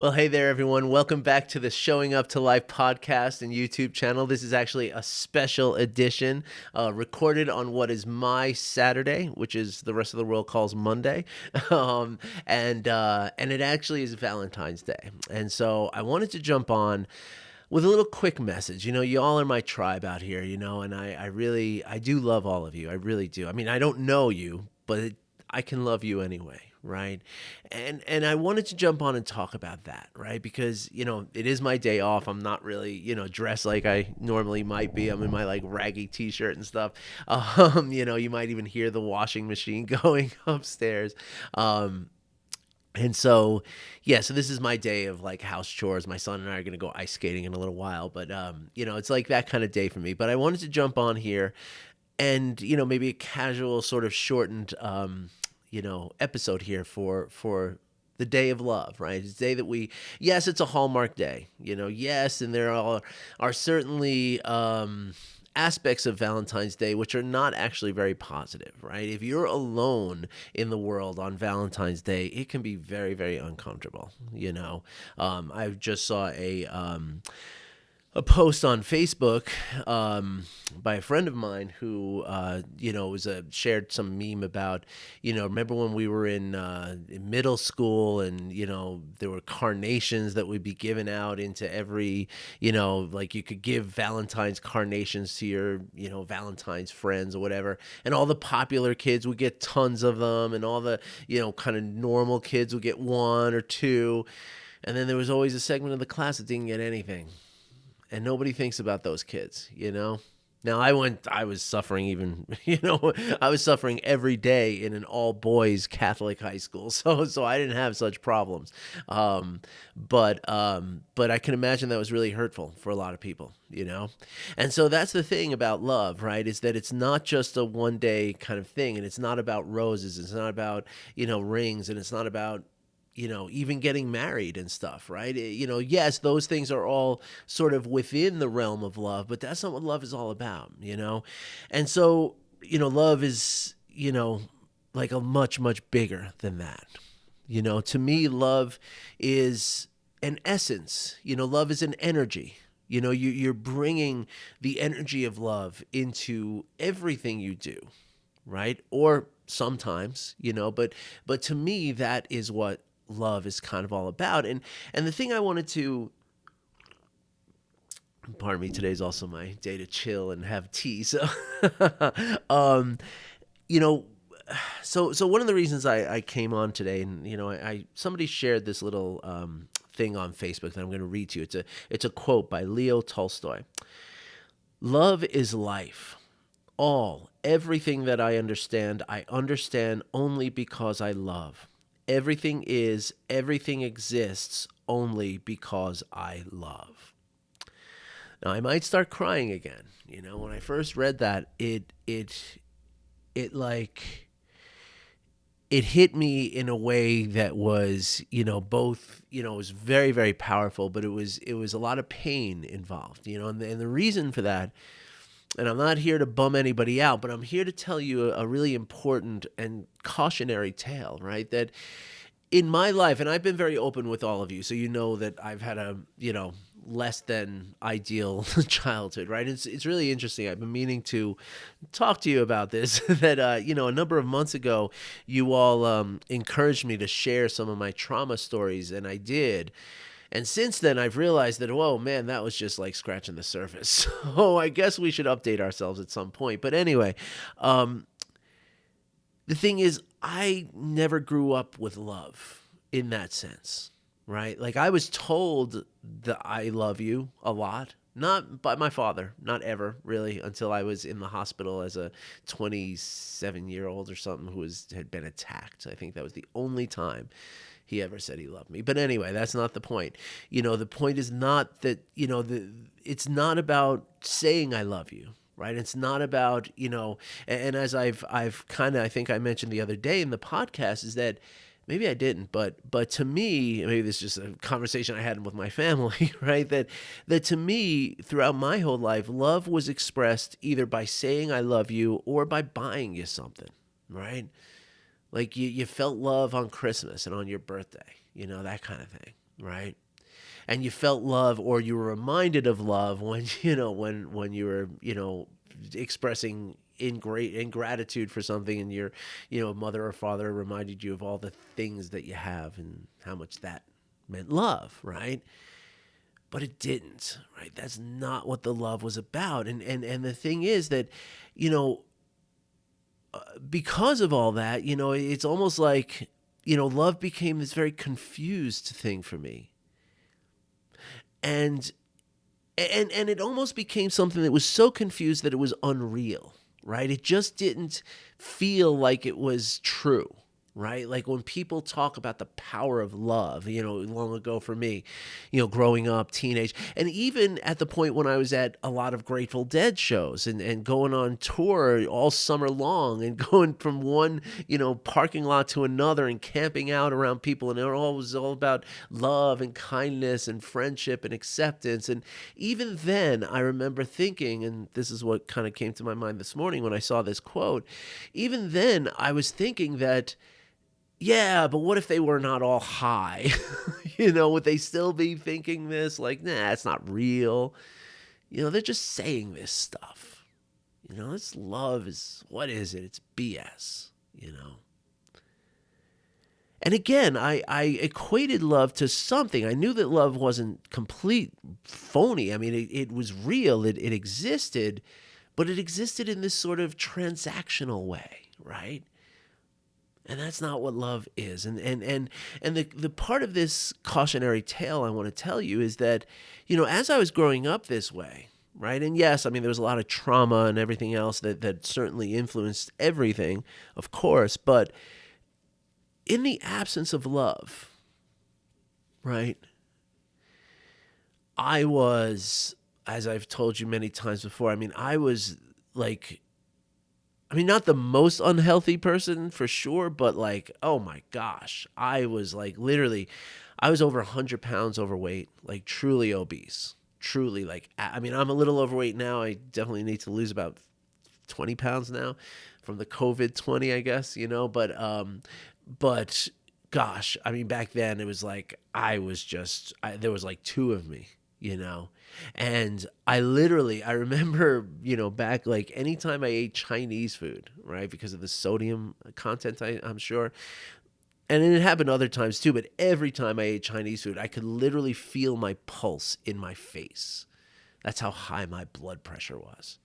Well, hey there, everyone. Welcome back to the Showing Up to Life podcast and YouTube channel. This is actually a special edition recorded on what is my Saturday, which is the rest of the world calls Monday. um, and it actually is Valentine's Day. And so I wanted to jump on with a little quick message. You all are my tribe out here, and I do love all of you. I really do. I mean, I don't know you, but I can love you anyway, right? And I wanted to jump on and talk about that, right? Because, it is my day off. I'm not really, dressed like I normally might be. I'm in my like raggy t-shirt and stuff. You might even hear the washing machine going upstairs. And so, yeah, so this is my day of like house chores. My son and I are going to go ice skating in a little while, but it's like that kind of day for me. But I wanted to jump on here and, maybe a casual sort of shortened episode here for the day of love, right? It's a day that yes, it's a Hallmark day, yes, and there are certainly aspects of Valentine's Day which are not actually very positive, right? If you're alone in the world on Valentine's Day, it can be very, very uncomfortable. I just saw a post on Facebook by a friend of mine who, shared some meme about, remember when we were in middle school and, there were carnations that would be given out into every, like you could give Valentine's carnations to your, Valentine's friends or whatever. And all the popular kids would get tons of them and all the, kind of normal kids would get one or two. And then there was always a segment of the class that didn't get anything, and nobody thinks about those kids. Now I was suffering even, I was suffering every day in an all boys Catholic high school. So I didn't have such problems. But I can imagine that was really hurtful for a lot of people. And so that's the thing about love, right? Is that it's not just a one day kind of thing, and it's not about roses. It's not about, rings, and it's not about, even getting married and stuff, right? Yes, those things are all sort of within the realm of love, but that's not what love is all about. And so, love is, like a much, much bigger than that. To me, love is an essence. Love is an energy. You're bringing the energy of love into everything you do, right? Or sometimes, but to me, that is what love is kind of all about. And the thing I wanted to, pardon me, today's also my day to chill and have tea. So, um, you know, so one of the reasons I came on today, and I somebody shared this little thing on Facebook that I'm going to read to you. It's a quote by Leo Tolstoy. Love is life. Everything that I understand only because I love. Everything exists only because I love. Now I might start crying again. When I first read that, it like it hit me in a way that was, both, it was very, very powerful, but it was a lot of pain involved, and the reason for that, and I'm not here to bum anybody out, but I'm here to tell you a really important and cautionary tale, right? That in my life, and I've been very open with all of you, so you know that I've had a, less than ideal childhood, right? It's really interesting. I've been meaning to talk to you about this, that, a number of months ago, you all encouraged me to share some of my trauma stories, and I did. And since then, I've realized that, whoa, man, that was just like scratching the surface. So I guess we should update ourselves at some point. But anyway, the thing is, I never grew up with love in that sense, right? Like I was told that I love you a lot, not by my father, not ever really, until I was in the hospital as a 27-year-old or something who had been attacked. I think that was the only time he ever said he loved me. But anyway, that's not the point. The point is not that, it's not about saying I love you, right? It's not about, and as I've kind of, I think I mentioned the other day in the podcast, is that maybe I didn't, but to me, maybe this is just a conversation I had with my family, right? That to me, throughout my whole life, love was expressed either by saying I love you or by buying you something, right? Like you felt love on Christmas and on your birthday, that kind of thing, right? And you felt love, or you were reminded of love when when you were expressing ingratitude for something, and your mother or father reminded you of all the things that you have and how much that meant love, right? But it didn't, right? That's not what the love was about. And the thing is that, you know, because of all that, it's almost like, love became this very confused thing for me. And and it almost became something that was so confused that it was unreal, right? It just didn't feel like it was true, right? Like when people talk about the power of love, long ago for me, growing up, teenage, and even at the point when I was at a lot of Grateful Dead shows and going on tour all summer long and going from one, parking lot to another and camping out around people. And it was all about love and kindness and friendship and acceptance. And even then, I remember thinking, and this is what kind of came to my mind this morning when I saw this quote, even then, I was thinking that, yeah, but what if they were not all high? Would they still be thinking this? Like, nah, it's not real. They're just saying this stuff. This love is, what is it? It's BS. And again, I equated love to something. I knew that love wasn't complete phony. I mean, it was real, it existed, but it existed in this sort of transactional way, right? And that's not what love is. And the part of this cautionary tale I want to tell you is that, as I was growing up this way, right? And yes, I mean, there was a lot of trauma and everything else that certainly influenced everything, of course, but in the absence of love, right? I was, as I've told you many times before, I mean, I was like, I mean, not the most unhealthy person for sure, but like, oh my gosh, I was like literally, I was over 100 pounds overweight, like truly obese. Truly, like, I mean, I'm a little overweight now. I definitely need to lose about 20 pounds now from the COVID 20, I guess, but gosh, I mean, back then it was like there was like two of me, and I remember, back like anytime I ate Chinese food, right, because of the sodium content, I'm sure. And it happened other times too, but every time I ate Chinese food, I could literally feel my pulse in my face. That's how high my blood pressure was.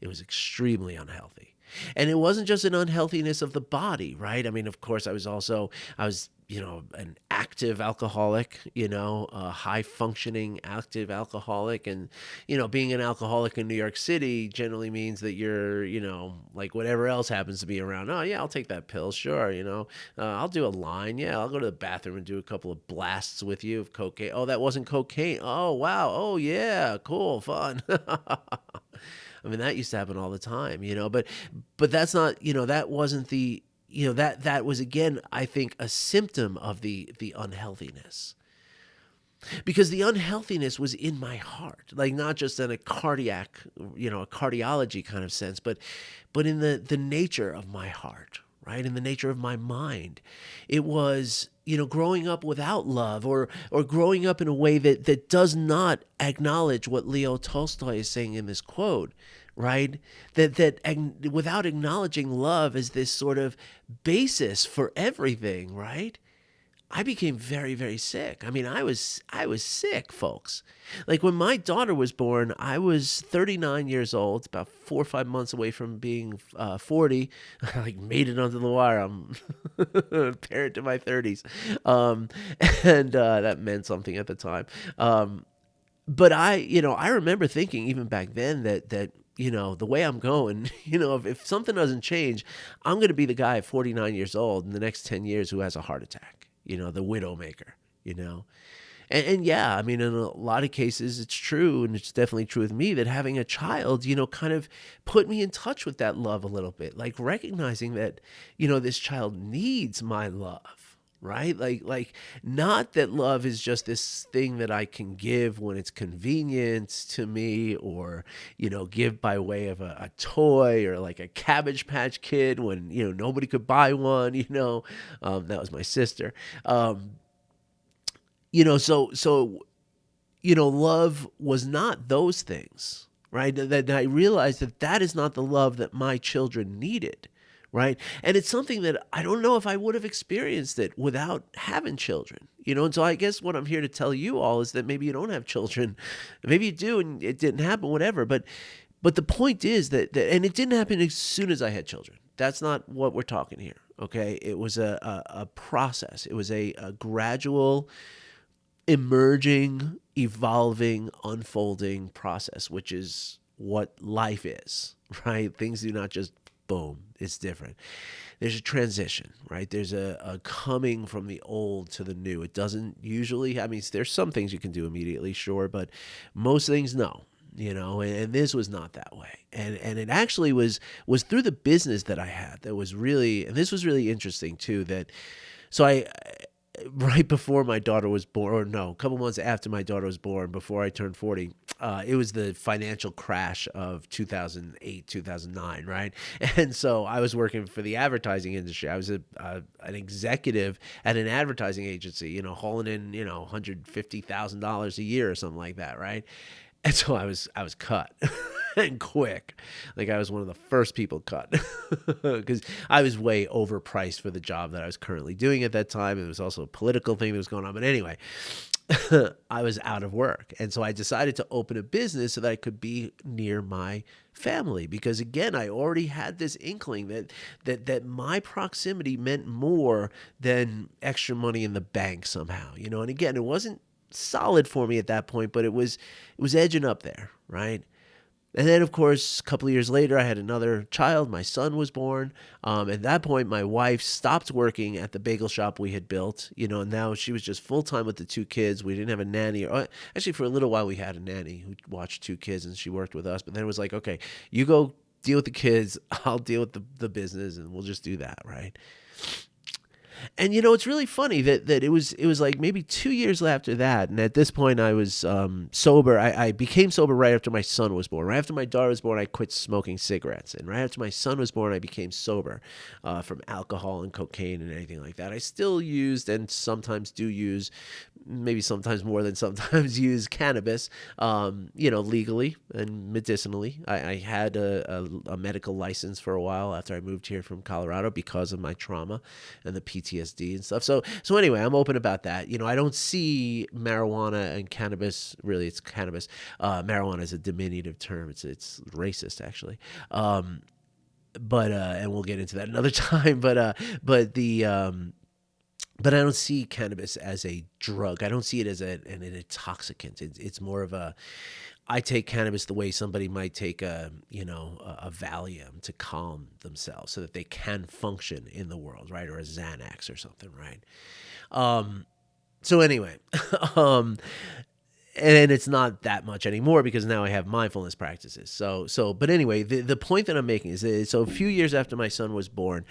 It was extremely unhealthy. And it wasn't just an unhealthiness of the body, right? I mean, of course, I was, an active alcoholic, a high functioning active alcoholic. And, being an alcoholic in New York City generally means that you're, like whatever else happens to be around. Oh, yeah, I'll take that pill. Sure. I'll do a line. Yeah, I'll go to the bathroom and do a couple of blasts with you of cocaine. Oh, that wasn't cocaine. Oh, wow. Oh, yeah. Cool. Fun. I mean, that used to happen all the time, but that's not, that wasn't the, that was again, I think, a symptom of the unhealthiness, because the unhealthiness was in my heart, like not just in a cardiac, a cardiology kind of sense, but in the nature of my heart, right? In the nature of my mind. It was, growing up without love, or growing up in a way that does not acknowledge what Leo Tolstoy is saying in this quote, right? Without acknowledging love as this sort of basis for everything, right? I became very, very sick. I mean, I was sick, folks. Like when my daughter was born, I was 39 years old, about 4 or 5 months away from being 40. I like made it onto the wire. I'm parent to my 30s, and that meant something at the time. But I remember thinking even back then that the way I'm going, if something doesn't change, I'm going to be the guy at 49 years old in the next 10 years who has a heart attack, the widowmaker, you know. And yeah, I mean, in a lot of cases, it's true, and it's definitely true with me, that having a child, kind of put me in touch with that love a little bit, like recognizing that, this child needs my love, right? Like not that love is just this thing that I can give when it's convenient to me, or, give by way of a toy, or like a Cabbage Patch Kid when, nobody could buy one, that was my sister. So love was not those things, right? That I realized that is not the love that my children needed, right? And it's something that I don't know if I would have experienced it without having children, And so I guess what I'm here to tell you all is that maybe you don't have children, maybe you do, and it didn't happen, whatever. But the point is that and it didn't happen as soon as I had children. That's not what we're talking here. Okay, it was a process. It was a gradual emerging, evolving, unfolding process, which is what life is, right? Things do not just boom, it's different. There's a transition, right? There's a coming from the old to the new. It doesn't usually, I mean, there's some things you can do immediately, sure, but most things, no. And this was not that way, and it actually was through the business that I had that was really, and this was really interesting too. So I right before my daughter was born, or no, a couple months after my daughter was born, before I turned 40, it was the financial crash of 2008, 2009, right? And so I was working for the advertising industry. I was an executive at an advertising agency, hauling in, $150,000 a year or something like that, right? And so I was cut and quick. Like I was one of the first people cut because I was way overpriced for the job that I was currently doing at that time. It was also a political thing that was going on. But anyway, I was out of work. And so I decided to open a business so that I could be near my family, because again, I already had this inkling that my proximity meant more than extra money in the bank somehow, And again, it wasn't solid for me at that point, but it was edging up there, right? And then, of course, a couple of years later, I had another child. My son was born. At that point, my wife stopped working at the bagel shop we had built. And now she was just full time with the two kids. We didn't have a nanny. Actually, for a little while, we had a nanny who watched two kids, and she worked with us. But then it was like, okay, you go deal with the kids. I'll deal with the business, and we'll just do that, right? And it's really funny that it was like maybe 2 years after that, and at this point I was sober. I became sober right after my son was born. Right after my daughter was born, I quit smoking cigarettes, and right after my son was born, I became sober from alcohol and cocaine and anything like that. I still used and sometimes do use, maybe sometimes more than sometimes use cannabis, legally and medicinally. I had a medical license for a while after I moved here from Colorado because of my trauma and the PTSD and stuff. So anyway, I'm open about that. I don't see marijuana and cannabis, really it's cannabis. Marijuana is a diminutive term. It's racist actually. But and we'll get into that another time. But I don't see cannabis as a drug. I don't see it as an intoxicant. It's more of I take cannabis the way somebody might take a Valium to calm themselves so that they can function in the world, right? Or a Xanax or something, right? So anyway, and it's not that much anymore because now I have mindfulness practices. But anyway, the point that I'm making is so a few years after my son was born,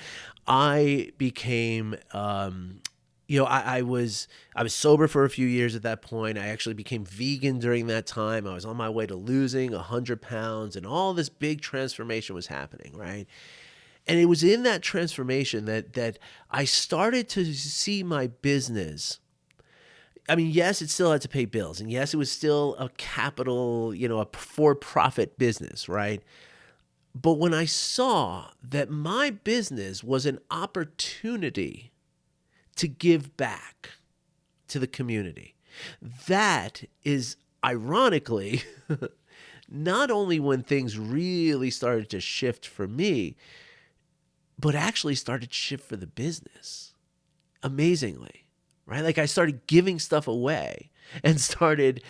I became, I was sober for a few years at that point. I actually became vegan during that time. I was on my way to losing 100 pounds, and all this big transformation was happening, right? And it was in that transformation that I started to see my business. I mean, yes, it still had to pay bills. And yes, it was still a capital, a for-profit business, right? But when I saw that my business was an opportunity to give back to the community, that is ironically not only when things really started to shift for me, but actually started to shift for the business. Amazingly. Right? Like I started giving stuff away and started,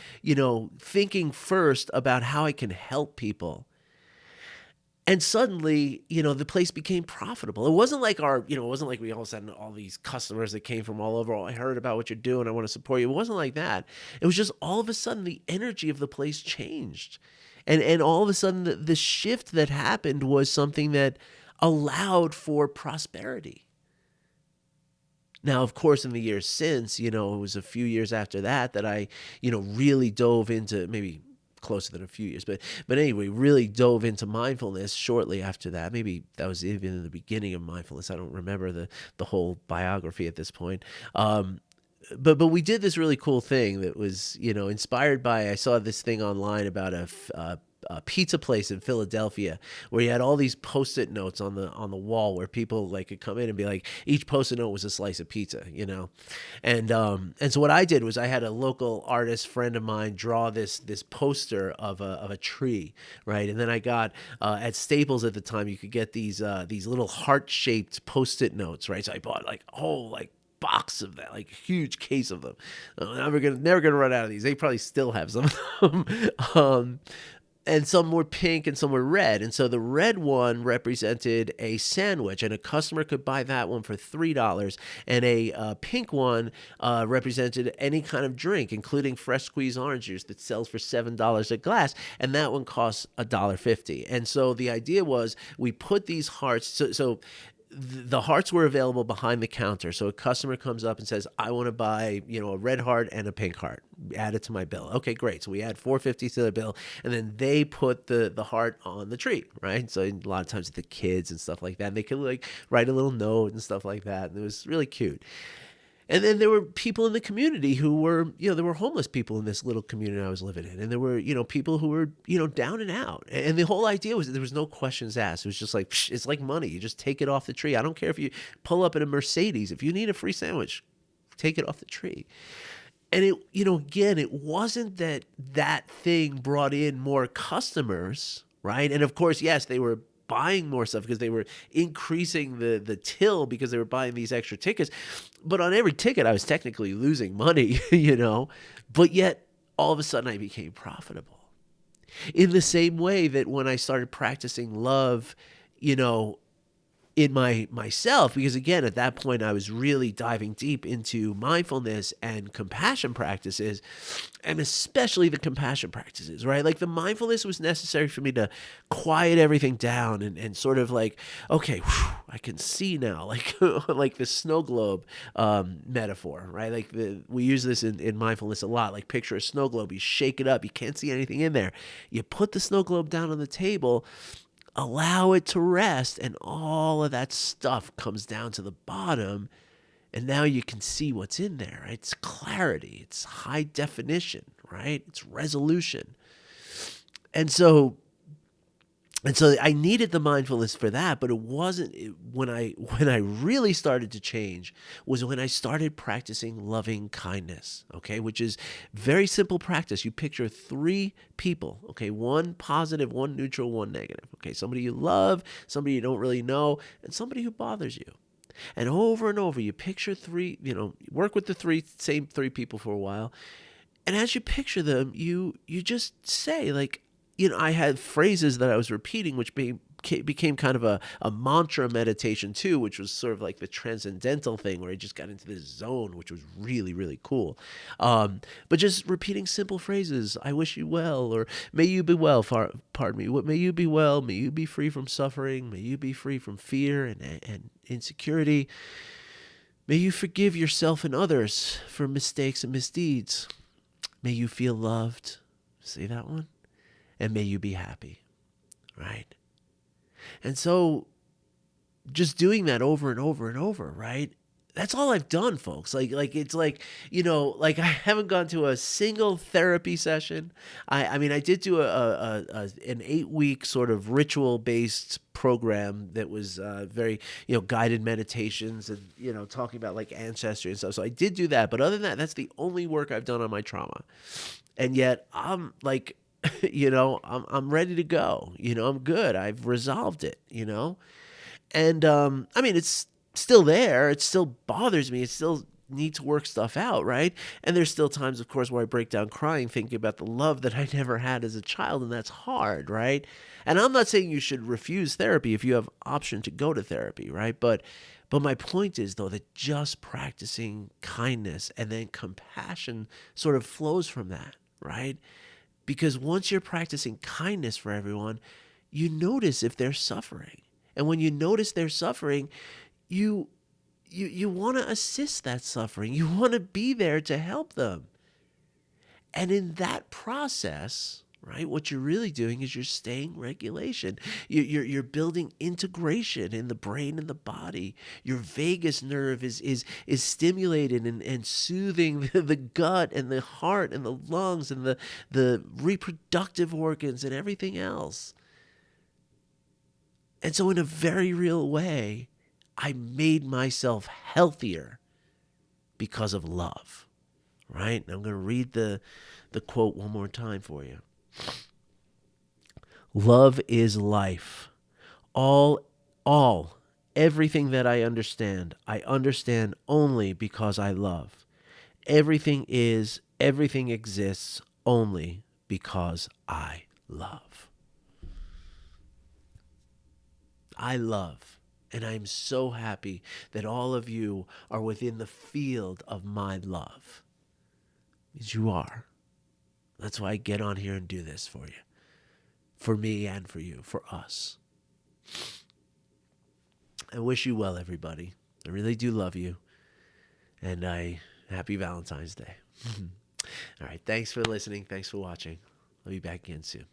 thinking first about how I can help people. And suddenly, the place became profitable. It wasn't like it wasn't like we all of a sudden all these customers that came from all over. Oh, I heard about what you're doing. I want to support you. It wasn't like that. It was just all of a sudden the energy of the place changed. And all of a sudden the shift that happened was something that allowed for prosperity. Now, of course, in the years since, it was a few years after that I, really dove into, maybe closer than a few years, but anyway, really dove into mindfulness shortly after that. Maybe that was even in the beginning of mindfulness. I don't remember the whole biography at this point. but we did this really cool thing that was, inspired by, I saw this thing online about a pizza place in Philadelphia where you had all these post-it notes on the wall where people like could come in and be like, each post-it note was a slice of pizza. And so what I did was I had a local artist friend of mine draw this poster of a tree, right? And then I got at Staples at the time, you could get these little heart-shaped post-it notes, right? So I bought like box of that, like a huge case of them. Never gonna run out of these. They probably still have some of them. And some were pink and some were red. And so the red one represented a sandwich, and a customer could buy that one for $3. And a pink one represented any kind of drink, including fresh squeezed orange juice that sells for $7 a glass. And that one costs $1.50. And so the idea was we put these hearts. So the hearts were available behind the counter. So a customer comes up and says, I want to buy, a red heart and a pink heart. Add it to my bill. Okay, great. So we add $4.50 to the bill, and then they put the heart on the tree, right? So a lot of times the kids and stuff like that, and they could like write a little note and stuff like that. And it was really cute. And then there were people in the community who were, there were homeless people in this little community I was living in. And there were, people who were, down and out. And the whole idea was that there was no questions asked. It was just like, it's like money. You just take it off the tree. I don't care if you pull up in a Mercedes. If you need a free sandwich, take it off the tree. And again, it wasn't that thing brought in more customers, right? And of course, yes, they were buying more stuff because they were increasing the till because they were buying these extra tickets. But on every ticket, I was technically losing money, But yet, all of a sudden, I became profitable. In the same way that when I started practicing love, in myself, because again, at that point, I was really diving deep into mindfulness and compassion practices, and especially the compassion practices, right? Like the mindfulness was necessary for me to quiet everything down and sort of like, okay, I can see now, like like the snow globe metaphor, right? Like we use this in mindfulness a lot. Like picture a snow globe, you shake it up, you can't see anything in there. You put the snow globe down on the table, allow it to rest, and all of that stuff comes down to the bottom, and now you can see what's in there, right? It's clarity, it's high definition, right? It's resolution. And so I needed the mindfulness for that, but it wasn't when I really started to change was when I started practicing loving kindness, okay, which is very simple practice. You picture 3 people, okay, one positive, one neutral, one negative, okay, somebody you love, somebody you don't really know, and somebody who bothers you. And over, you picture 3, work with the same 3 people for a while. And as you picture them, you just say like, I had phrases that I was repeating, which became kind of a mantra meditation too, which was sort of like the transcendental thing where I just got into this zone, which was really, really cool. But just repeating simple phrases, I wish you well, or may you be well, pardon me, may you be well, may you be free from suffering, may you be free from fear and insecurity. May you forgive yourself and others for mistakes and misdeeds. May you feel loved. See that one? And may you be happy, right? And so just doing that over and over and over, right? That's all I've done, folks. Like it's like, like I haven't gone to a single therapy session. I mean, I did do an 8-week sort of ritual-based program that was very, guided meditations and, talking about like ancestry and stuff. So I did do that. But other than that, that's the only work I've done on my trauma. And yet I'm like, I'm ready to go. I'm good. I've resolved it, And I mean, it's still there. It still bothers me. It still need to work stuff out, right? And there's still times, of course, where I break down crying, thinking about the love that I never had as a child, and that's hard, right? And I'm not saying you should refuse therapy if you have option to go to therapy, right? But my point is, though, that just practicing kindness and then compassion sort of flows from that, right? Because once you're practicing kindness for everyone, you notice if they're suffering. And when you notice they're suffering, you want to assist that suffering. You want to be there to help them. And in that process, right? What you're really doing is you're staying regulation. You're building integration in the brain and the body. Your vagus nerve is stimulated and soothing the gut and the heart and the lungs and the reproductive organs and everything else. And so in a very real way, I made myself healthier because of love, right? And I'm going to read the quote one more time for you. Love is life. All, everything that I understand only because I love. Everything exists only because I love. I love. And I'm so happy that all of you are within the field of my love. Because you are. That's why I get on here and do this for you. For me and for you, for us. I wish you well, everybody. I really do love you. And happy Valentine's Day. All right. Thanks for listening. Thanks for watching. I'll be back again soon.